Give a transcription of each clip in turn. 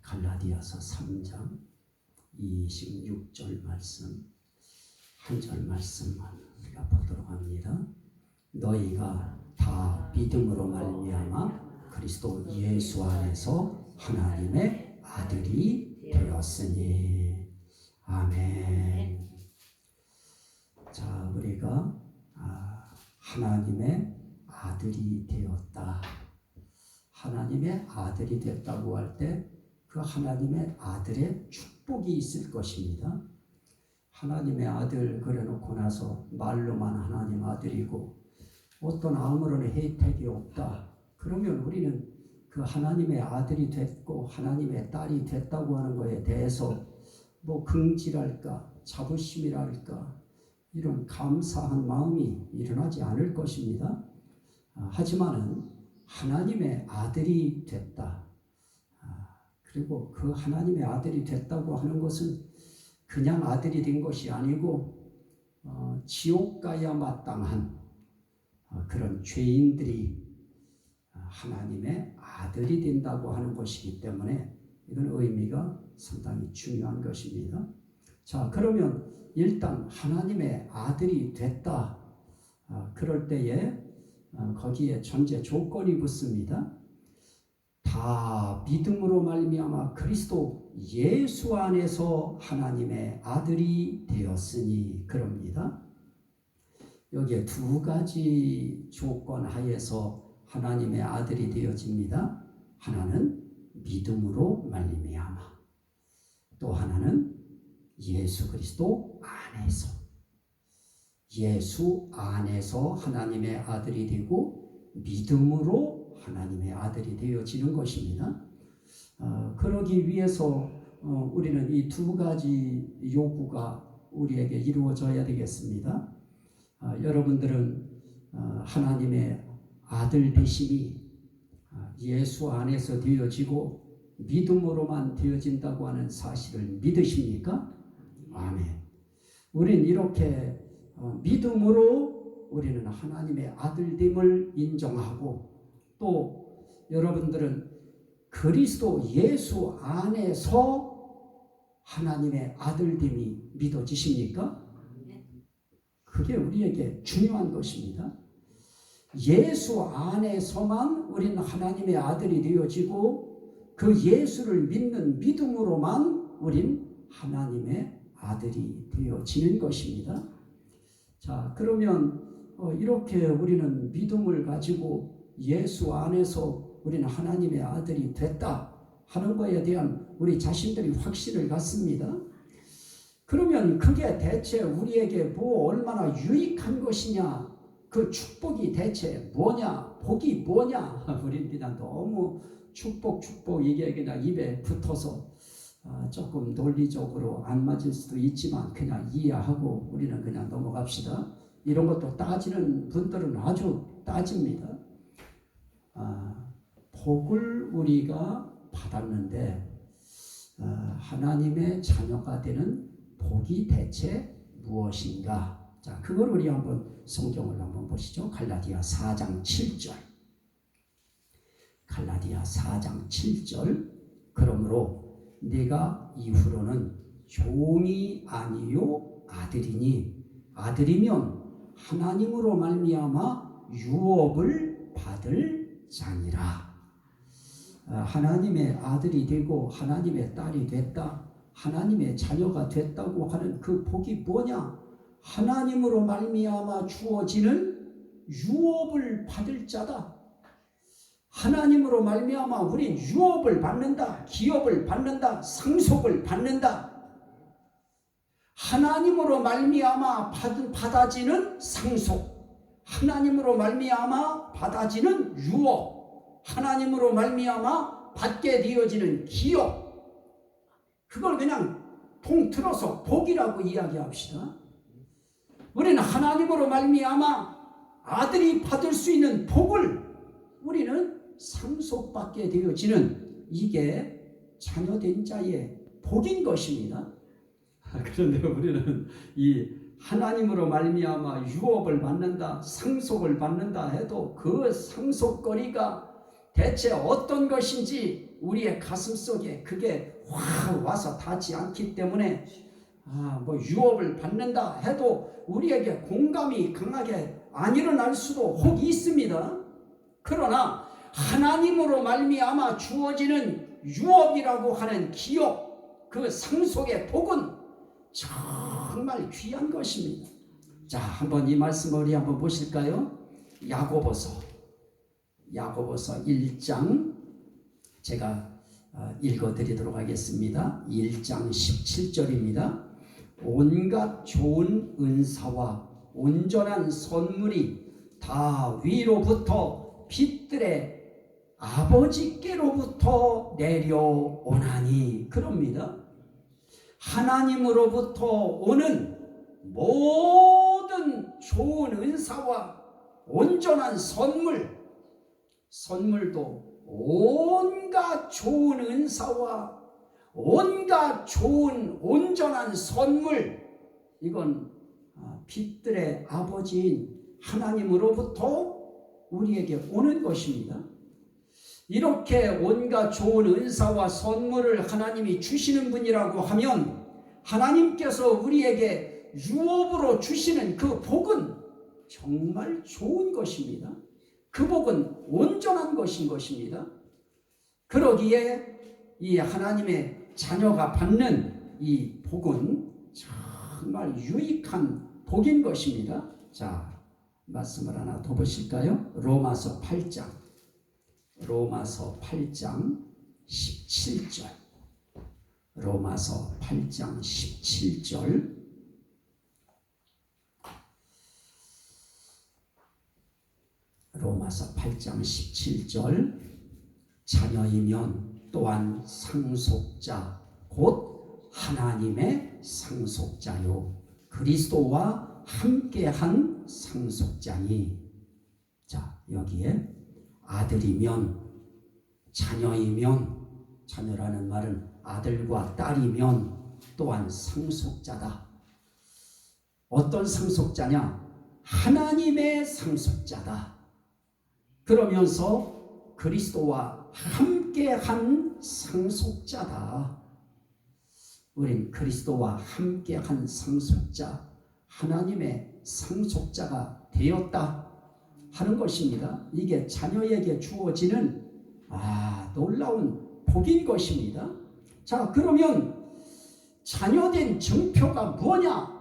갈라디아서 3장 26절 말씀, 한 절 말씀만 우리가 보도록 합니다. 너희가 다 믿음으로 말미암아 그리스도 예수 안에서 하나님의 아들이 되었으니. 아멘. 자, 우리가 하나님의 아들이 되었다. 하나님의 아들이 됐다고 할 때 그 하나님의 아들의 축복이 있을 것입니다. 하나님의 아들 그래놓고 나서 말로만 하나님 아들이고 어떤 아무런 혜택이 없다. 그러면 우리는 그 하나님의 아들이 됐고 하나님의 딸이 됐다고 하는 것에 대해서 뭐 긍지랄까 자부심이랄까 이런 감사한 마음이 일어나지 않을 것입니다. 하지만은 하나님의 아들이 됐다. 그리고 그 하나님의 아들이 됐다고 하는 것은 그냥 아들이 된 것이 아니고 지옥 가야 마땅한 그런 죄인들이 하나님의 아들이 된다고 하는 것이기 때문에 이건 의미가 상당히 중요한 것입니다. 자, 그러면 일단 하나님의 아들이 됐다. 그럴 때에 거기에 전제 조건이 붙습니다. 다 믿음으로 말미암아 그리스도 예수 안에서 하나님의 아들이 되었으니 그럽니다. 여기에 두 가지 조건 하에서 하나님의 아들이 되어집니다. 하나는 믿음으로 말미암아, 또 하나는 예수 그리스도 안에서. 예수 안에서 하나님의 아들이 되고 믿음으로 하나님의 아들이 되어지는 것입니다. 그러기 위해서 우리는 이 두 가지 요구가 우리에게 이루어져야 되겠습니다. 여러분들은 하나님의 아들 되심이 예수 안에서 되어지고 믿음으로만 되어진다고 하는 사실을 믿으십니까? 아멘. 우린 이렇게 믿음으로 우리는 하나님의 아들됨을 인정하고 또 여러분들은 그리스도 예수 안에서 하나님의 아들됨이 믿어지십니까? 그게 우리에게 중요한 것입니다. 예수 안에서만 우리는 하나님의 아들이 되어지고 그 예수를 믿는 믿음으로만 우린 하나님의 아들이 되어지는 것입니다. 자, 그러면 이렇게 우리는 믿음을 가지고 예수 안에서 우리는 하나님의 아들이 됐다 하는 것에 대한 우리 자신들이 확신을 갖습니다. 그러면 그게 대체 우리에게 뭐 얼마나 유익한 것이냐, 그 축복이 대체 뭐냐, 복이 뭐냐, 우리는 그냥 너무 축복 이게 그냥 입에 붙어서 조금 논리적으로 안 맞을 수도 있지만 그냥 이해하고 우리는 그냥 넘어갑시다. 이런 것도 따지는 분들은 아주 따집니다. 복을 우리가 받았는데 하나님의 자녀가 되는 복이 대체 무엇인가? 자, 그걸 우리 한번 성경을 한번 보시죠. 갈라디아 4장 7절. 갈라디아 4장 7절. 그러므로 네가 이후로는 종이 아니요 아들이니 아들이면 하나님으로 말미암아 유업을 받을 자니라. 하나님의 아들이 되고 하나님의 딸이 됐다, 하나님의 자녀가 됐다고 하는 그 복이 뭐냐? 하나님으로 말미암아 주어지는 유업을 받을 자다. 하나님으로 말미암아 우린 유업을 받는다, 기업을 받는다, 상속을 받는다. 하나님으로 말미암아 받아지는 상속, 하나님으로 말미암아 받아지는 유업, 하나님으로 말미암아 받게 되어지는 기업, 그걸 그냥 통틀어서 복이라고 이야기합시다. 우리는 하나님으로 말미암아 아들이 받을 수 있는 복을 우리는 상속받게 되어지는, 이게 자녀된 자의 복인 것입니다. 그런데 우리는 이 하나님으로 말미암아 유업을 받는다, 상속을 받는다 해도 그 상속거리가 대체 어떤 것인지 우리의 가슴 속에 그게 확 와서 닿지 않기 때문에 뭐 유업을 받는다 해도 우리에게 공감이 강하게 안 일어날 수도 혹 있습니다. 그러나 하나님으로 말미암아 주어지는 유업이라고 하는 기업, 그 상속의 복은 정말 귀한 것입니다. 자, 한번 이 말씀을 우리 한번 보실까요? 야고보서 1장 제가 읽어드리도록 하겠습니다. 1장 17절입니다. 온갖 좋은 은사와 온전한 선물이 다 위로부터 빛들의 아버지께로부터 내려오나니, 그럽니다. 하나님으로부터 오는 모든 좋은 은사와 온전한 선물도 온갖 좋은 은사와 온갖 좋은 온전한 선물, 이건 빛들의 아버지인 하나님으로부터 우리에게 오는 것입니다. 이렇게 온갖 좋은 은사와 선물을 하나님이 주시는 분이라고 하면 하나님께서 우리에게 유업으로 주시는 그 복은 정말 좋은 것입니다. 그 복은 온전한 것인 것입니다. 그러기에 이 하나님의 자녀가 받는 이 복은 정말 유익한 복인 것입니다. 자, 말씀을 하나 더 보실까요? 로마서 8장 17절. 로마서 8장 17절. 로마서 8장 17절. 자녀이면 또한 상속자 곧 하나님의 상속자요 그리스도와 함께한 상속자니. 자, 여기에 아들이면, 자녀이면, 자녀라는 말은 아들과 딸이면 또한 상속자다. 어떤 상속자냐? 하나님의 상속자다. 그러면서 그리스도와 함께한 상속자다. 우린 그리스도와 함께한 상속자, 하나님의 상속자가 되었다 하는 것입니다. 이게 자녀에게 주어지는 놀라운 복인 것입니다. 자, 그러면 자녀된 증표가 뭐냐?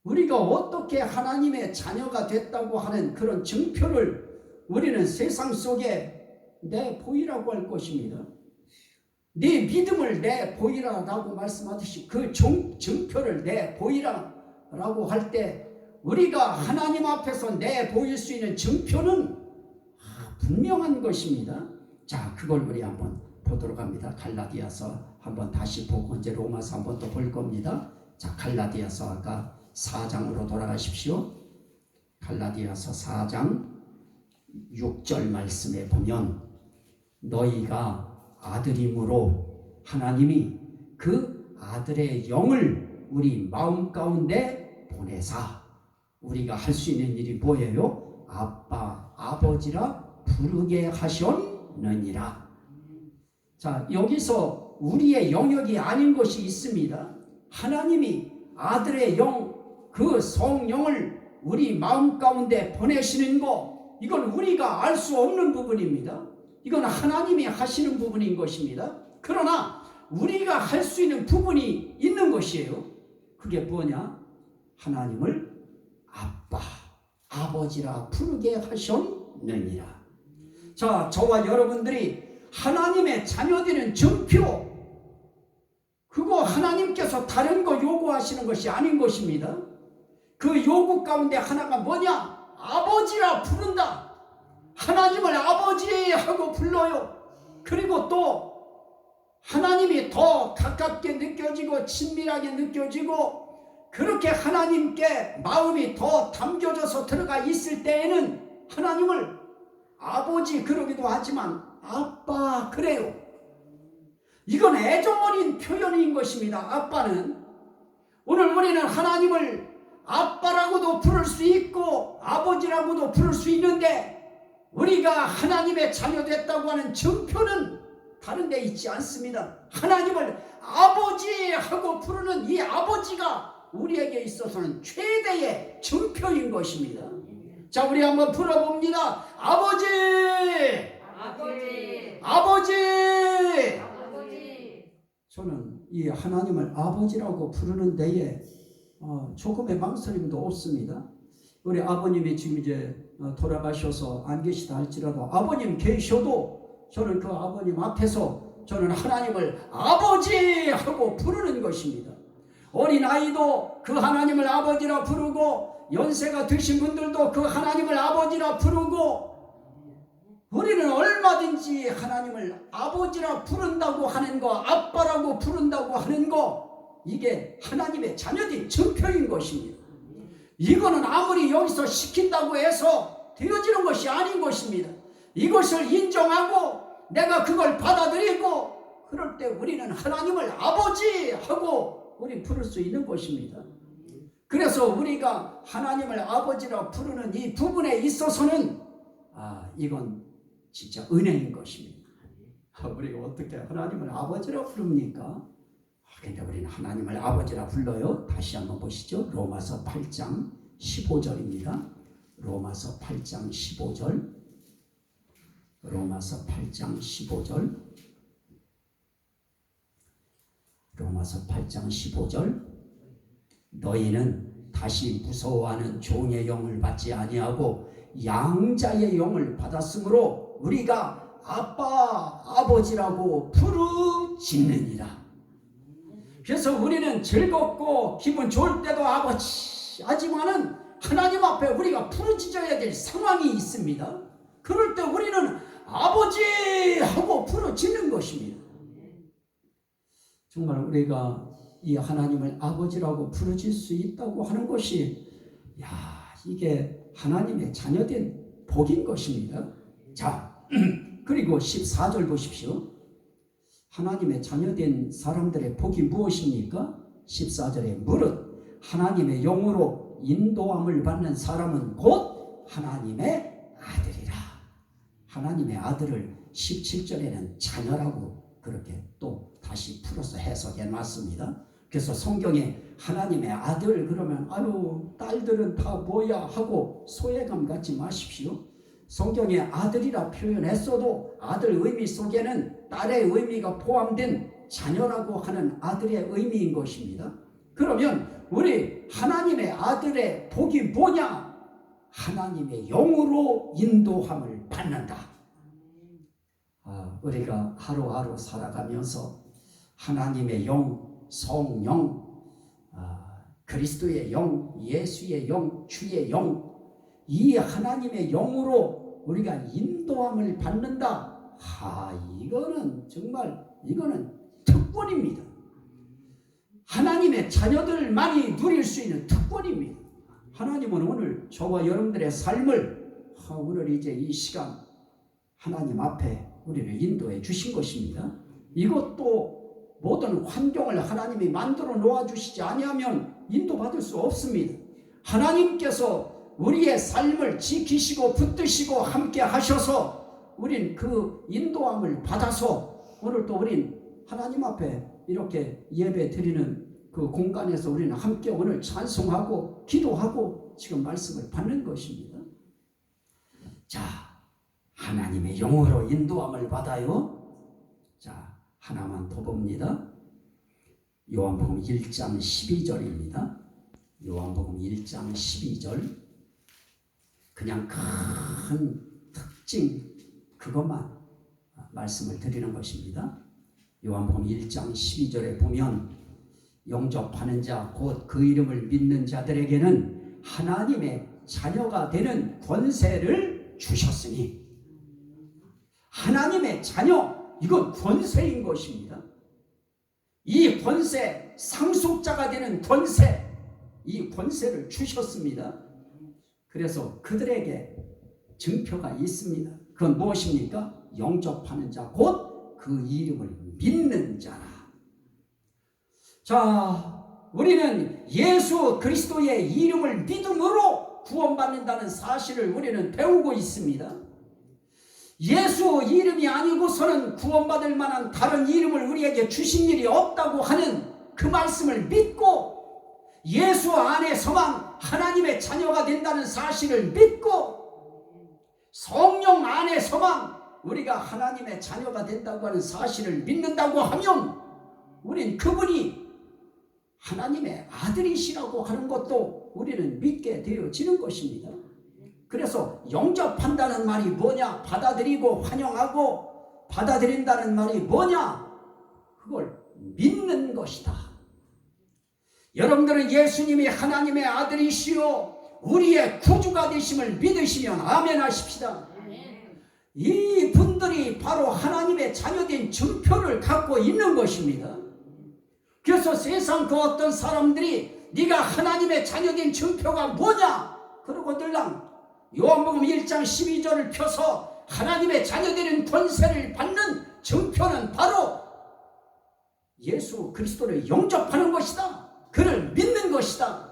우리가 어떻게 하나님의 자녀가 됐다고 하는 그런 증표를 우리는 세상 속에 내보이라고 할 것입니다. 네 믿음을 내보이라라고 말씀하듯이 그 증표를 내보이라라고 할 때 우리가 하나님 앞에서 내보일 수 있는 증표는 분명한 것입니다. 자, 그걸 우리 한번 보도록 합니다. 갈라디아서 한번 다시 보고 이제 로마서 한번 또 볼 겁니다. 자, 갈라디아서 아까 4장으로 돌아가십시오. 갈라디아서 4장 6절 말씀에 보면 너희가 아들임으로 하나님이 그 아들의 영을 우리 마음 가운데 보내사 우리가 할 수 있는 일이 뭐예요? 아빠, 아버지라 부르게 하셨느니라. 자, 여기서 우리의 영역이 아닌 것이 있습니다. 하나님이 아들의 영, 그 성령을 우리 마음 가운데 보내시는 거, 이건 우리가 알 수 없는 부분입니다. 이건 하나님이 하시는 부분인 것입니다. 그러나 우리가 할 수 있는 부분이 있는 것이에요. 그게 뭐냐? 하나님을 아빠, 아버지라 부르게 하셨느니라. 자, 저와 여러분들이 하나님의 자녀되는 증표, 그거 하나님께서 다른 거 요구하시는 것이 아닌 것입니다. 그 요구 가운데 하나가 뭐냐? 아버지라 부른다. 하나님을 아버지 하고 불러요. 그리고 또 하나님이 더 가깝게 느껴지고 친밀하게 느껴지고 그렇게 하나님께 마음이 더 담겨져서 들어가 있을 때에는 하나님을 아버지 그러기도 하지만 아빠 그래요. 이건 애정어린 표현인 것입니다. 아빠는. 오늘 우리는 하나님을 아빠라고도 부를 수 있고 아버지라고도 부를 수 있는데 우리가 하나님의 자녀 됐다고 하는 증표는 다른 데 있지 않습니다. 하나님을 아버지하고 부르는 이 아버지가 우리에게 있어서는 최대의 증표인 것입니다. 자, 우리 한번 불러봅니다. 아버지! 아버지! 아버지! 아버지! 저는 이 하나님을 아버지라고 부르는 데에 조금의 망설임도 없습니다. 우리 아버님이 지금 이제 돌아가셔서 안 계시다 할지라도 아버님 계셔도 저는 그 아버님 앞에서 저는 하나님을 아버지하고 부르는 것입니다. 어린아이도 그 하나님을 아버지라 부르고 연세가 드신 분들도 그 하나님을 아버지라 부르고 우리는 얼마든지 하나님을 아버지라 부른다고 하는 거, 아빠라고 부른다고 하는 거, 이게 하나님의 자녀된 증표인 것입니다. 이거는 아무리 여기서 시킨다고 해서 되어지는 것이 아닌 것입니다. 이것을 인정하고 내가 그걸 받아들이고 그럴 때 우리는 하나님을 아버지하고 우리 부를 수 있는 것입니다. 그래서 우리가 하나님을 아버지라 부르는 이 부분에 있어서는 이건 진짜 은혜인 것입니다. 우리가 어떻게 하나님을 아버지라 부릅니까? 근데 우리는 하나님을 아버지라 불러요. 다시 한번 보시죠. 로마서 8장 15절입니다. 로마서 8장 15절. 로마서 8장 15절. 로마서 8장 15절. 너희는 다시 무서워하는 종의 영을 받지 아니하고 양자의 영을 받았으므로 우리가 아빠, 아버지라고 부르짖느니라. 그래서 우리는 즐겁고 기분 좋을 때도 아버지 하지만은 하나님 앞에 우리가 부르짖어야 될 상황이 있습니다. 그럴 때 우리는 아버지 하고 부르짖는 것입니다. 정말 우리가 이 하나님을 아버지라고 부르짖을 수 있다고 하는 것이 이게 하나님의 자녀된 복인 것입니다. 자, 그리고 14절 보십시오. 하나님의 자녀된 사람들의 복이 무엇입니까? 14절에 무릇 하나님의 영으로 인도함을 받는 사람은 곧 하나님의 아들이라. 하나님의 아들을 17절에는 자녀라고 그렇게 또 다시 풀어서 해석해 놨습니다. 그래서 성경에 하나님의 아들 그러면 딸들은 다 뭐야 하고 소외감 갖지 마십시오. 성경에 아들이라 표현했어도 아들 의미 속에는 딸의 의미가 포함된 자녀라고 하는 아들의 의미인 것입니다. 그러면 우리 하나님의 아들의 복이 뭐냐? 하나님의 영으로 인도함을 받는다. 우리가 하루하루 살아가면서 하나님의 영, 성령, 그리스도의 영, 예수의 영, 주의 영, 이 하나님의 영으로 우리가 인도함을 받는다. 이거는 정말 이거는 특권입니다. 하나님의 자녀들만이 누릴 수 있는 특권입니다. 하나님은 오늘 저와 여러분들의 삶을 오늘 이제 이 시간 하나님 앞에 우리를 인도해 주신 것입니다. 이것도 모든 환경을 하나님이 만들어 놓아 주시지 아니하면 인도받을 수 없습니다. 하나님께서 우리의 삶을 지키시고 붙드시고 함께 하셔서 우린 그 인도함을 받아서 오늘 또 우린 하나님 앞에 이렇게 예배 드리는 그 공간에서 우리는 함께 오늘 찬송하고 기도하고 지금 말씀을 받는 것입니다. 자, 하나님의 영으로 인도함을 받아요. 자, 하나만 더 봅니다. 요한복음 1장 12절입니다. 요한복음 1장 12절. 그냥 큰 특징 그것만 말씀을 드리는 것입니다. 요한복음 1장 12절에 보면 영접하는 자 곧 그 이름을 믿는 자들에게는 하나님의 자녀가 되는 권세를 주셨으니, 하나님의 자녀, 이건 권세인 것입니다. 이 권세, 상속자가 되는 권세, 이 권세를 주셨습니다. 그래서 그들에게 증표가 있습니다. 그건 무엇입니까? 영접하는 자, 곧 그 이름을 믿는 자라. 자, 우리는 예수 그리스도의 이름을 믿음으로 구원받는다는 사실을 우리는 배우고 있습니다. 예수 이름이 아니고서는 구원받을 만한 다른 이름을 우리에게 주신 일이 없다고 하는 그 말씀을 믿고 예수 안에서만 하나님의 자녀가 된다는 사실을 믿고 성령 안에서만 우리가 하나님의 자녀가 된다고 하는 사실을 믿는다고 하면 우린 그분이 하나님의 아들이시라고 하는 것도 우리는 믿게 되어지는 것입니다. 그래서 영접한다는 말이 뭐냐? 받아들이고 환영하고 받아들인다는 말이 뭐냐? 그걸 믿는 것이다. 여러분들은 예수님이 하나님의 아들이시오 우리의 구주가 되심을 믿으시면 아멘 하십시다. 이 분들이 바로 하나님의 자녀된 증표를 갖고 있는 것입니다. 그래서 세상 그 어떤 사람들이 네가 하나님의 자녀된 증표가 뭐냐? 그러고 들랑 요한복음 1장 12절을 펴서 하나님의 자녀되는 권세를 받는 증표는 바로 예수 그리스도를 영접하는 것이다. 그를 믿는 것이다.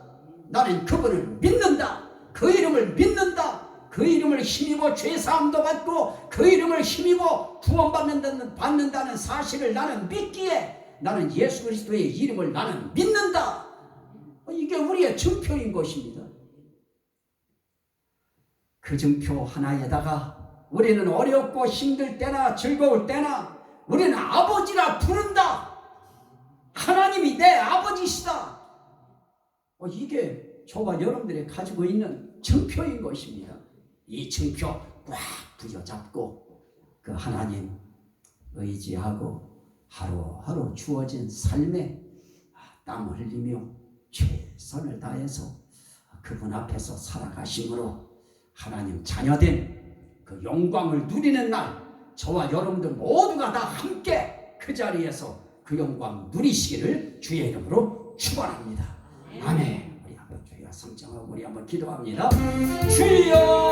나는 그분을 믿는다. 그 이름을 믿는다. 그 이름을 힘입어 죄사함도 받고 그 이름을 힘입어 구원받는다는 사실을 나는 믿기에 나는 예수 그리스도의 이름을 나는 믿는다. 이게 우리의 증표인 것입니다. 그 증표 하나에다가 우리는 어렵고 힘들 때나 즐거울 때나 우리는 아버지라 부른다. 하나님이 내 아버지시다. 이게 저와 여러분들이 가지고 있는 증표인 것입니다. 이 증표 꽉 부여잡고 그 하나님 의지하고 하루하루 주어진 삶에 땀 흘리며 최선을 다해서 그분 앞에서 살아가심으로 하나님 자녀된 그 영광을 누리는 날 저와 여러분들 모두가 다 함께 그 자리에서 그 영광 누리시기를 주의 이름으로 축원합니다. 아멘. 우리 한번 주여 성장하고 우리 한번 기도합니다. 주여